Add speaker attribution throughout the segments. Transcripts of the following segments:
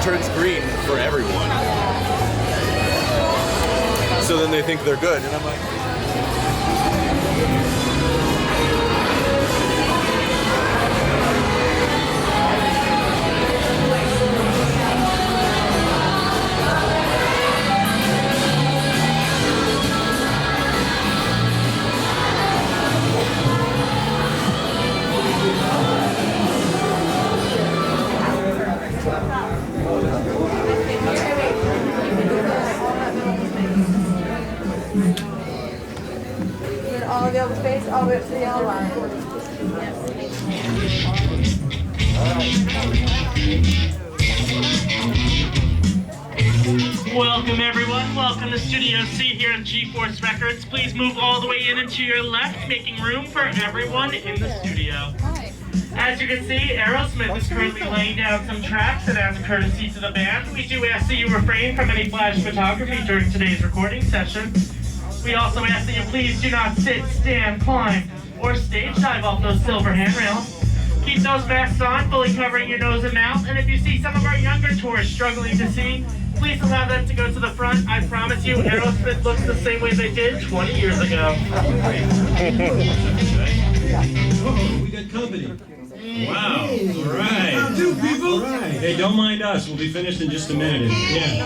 Speaker 1: turns green for everyone. So then they think they're good, and I'm like,
Speaker 2: all the other space, all the way up to the yellow line.
Speaker 3: Welcome everyone, welcome to Studio C here at G-Force Records. Please move all the way in and to your left, making room for everyone in the studio. As you can see, Aerosmith is currently laying down some tracks, and as a courtesy to the band, we do ask that you refrain from any flash photography during today's recording session. We also ask that you please do not sit, stand, climb, or stage dive off those silver handrails. Keep those masks on, fully covering your nose and mouth, and if you see some of our younger tourists struggling to see, please allow them to go to the front. I promise you, Aerosmith looks the same way they did 20 years ago.
Speaker 4: Oh, we got company. Wow. All right.
Speaker 5: How do, people?
Speaker 4: Hey, don't mind us. We'll be finished in just a minute.
Speaker 6: Hey,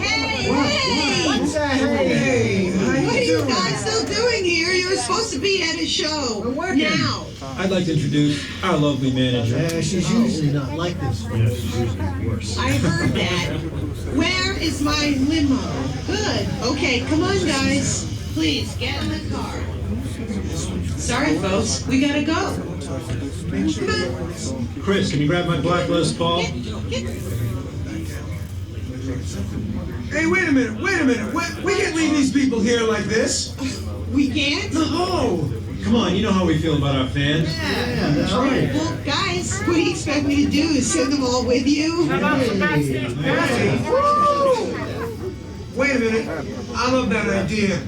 Speaker 5: What are
Speaker 6: you guys still doing here? You're supposed to be at a show.
Speaker 5: I'm working.
Speaker 6: Now.
Speaker 4: I'd like to introduce our lovely manager.
Speaker 5: Yeah, she's usually not like this.
Speaker 4: Yes, she's usually worse.
Speaker 6: I heard that. Where is my limo? Good. Okay, come on, guys. Please, get in the car. Sorry, folks. We gotta go. Come on.
Speaker 4: Chris, can you grab my black Les Paul?
Speaker 5: Hey, wait a minute. We can't leave these people here like this.
Speaker 6: We can't?
Speaker 5: No.
Speaker 4: Come on, you know how we feel about our fans.
Speaker 5: Yeah, that's right.
Speaker 6: Well, guys, what do you expect me to do? Is send them all with you?
Speaker 3: How about some backstage passes?
Speaker 5: Wait a minute. I love that idea.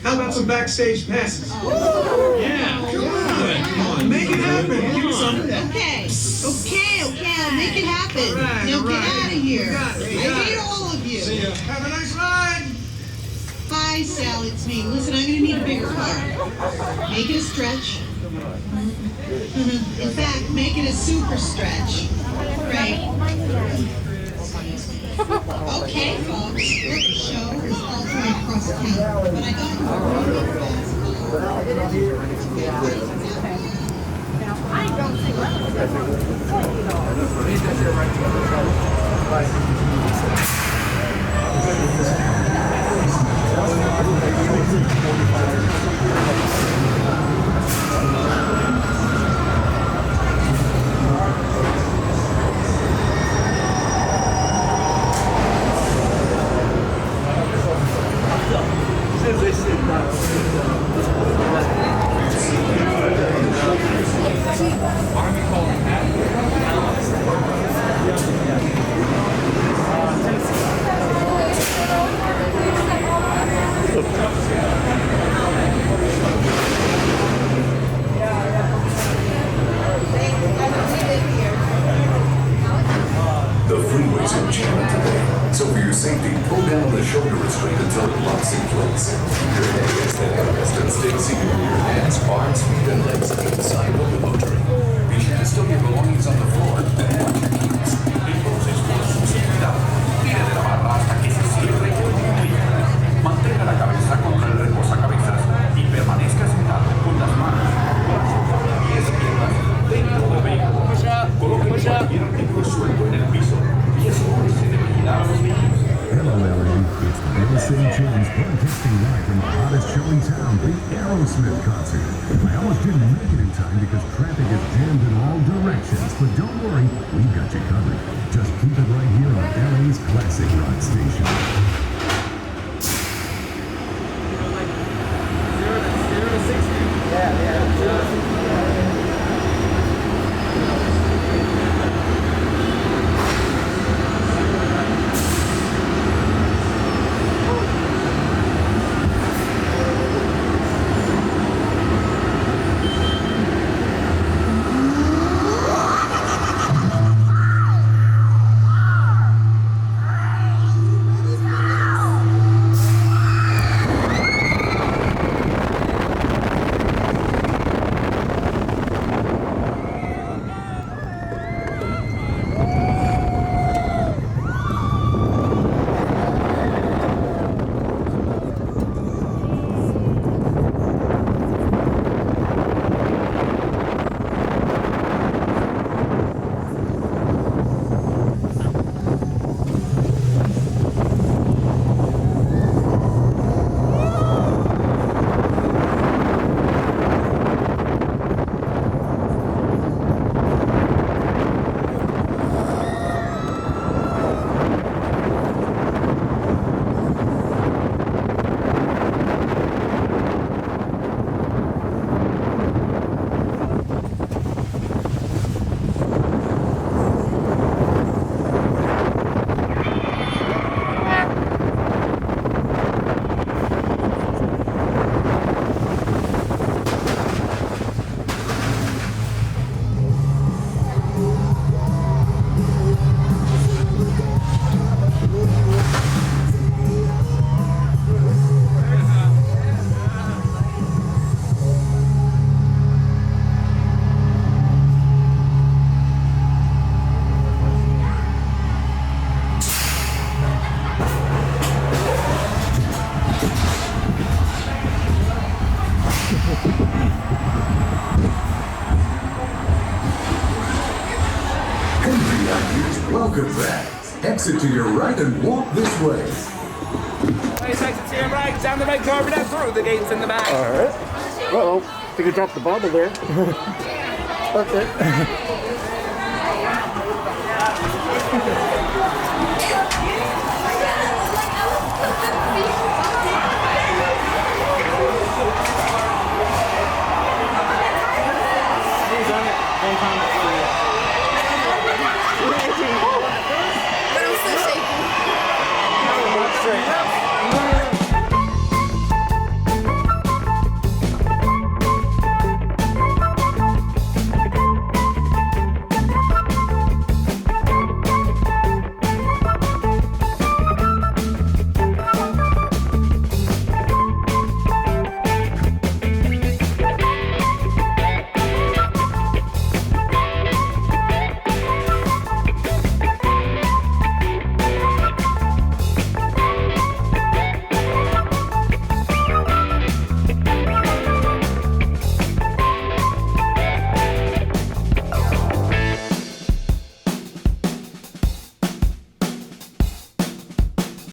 Speaker 5: How about some backstage passes?
Speaker 4: Yeah.
Speaker 5: Come on. Make it happen. Give me some.
Speaker 6: Okay, I'll make it happen.
Speaker 5: Right,
Speaker 6: Now get
Speaker 5: right.
Speaker 6: out of here.
Speaker 5: You got it, you
Speaker 6: I
Speaker 5: got
Speaker 6: hate
Speaker 5: it.
Speaker 6: all of you.
Speaker 5: See ya. Have a nice ride.
Speaker 6: Hi, Sal, it's me. Listen, I'm gonna need a bigger car. Make it a stretch. In fact, make it a super stretch. Great. Okay, folks. Look, the show is all the way across town, but I got a really fast
Speaker 7: The freeways are jamming today, so for your safety, pull down the shoulder restraint until it locks in place. Your head gets the heaviest and stay seated with your hands, arms, feet, and legs inside while you're motoring. Be sure to stow your belongings on the floor, then watch your keys. Entonces, con sensibilidad, tire de la barra hasta que se cierre con equilibrio. Mantenga la cabeza contra el reposacabezas y permanezca sentado con las manos, brazos, pies y piernas dentro del vehículo. Coloque cualquier artículo suelto en el piso y asegúrese de vigilar a los niños.
Speaker 8: Hello, LA. It's JohnYChen's broadcasting live from the hottest show in town, the Aerosmith concert. I almost didn't make it in time because traffic is jammed in all directions, but don't worry, we've got you covered. Just keep it right here on LA's classic rock station.
Speaker 7: Look at that. Exit to your right and walk this way.
Speaker 9: Please exit to your right, down the red carpet and through the gates in the back.
Speaker 10: All right. Uh-oh. I think I dropped the bottle there. Okay.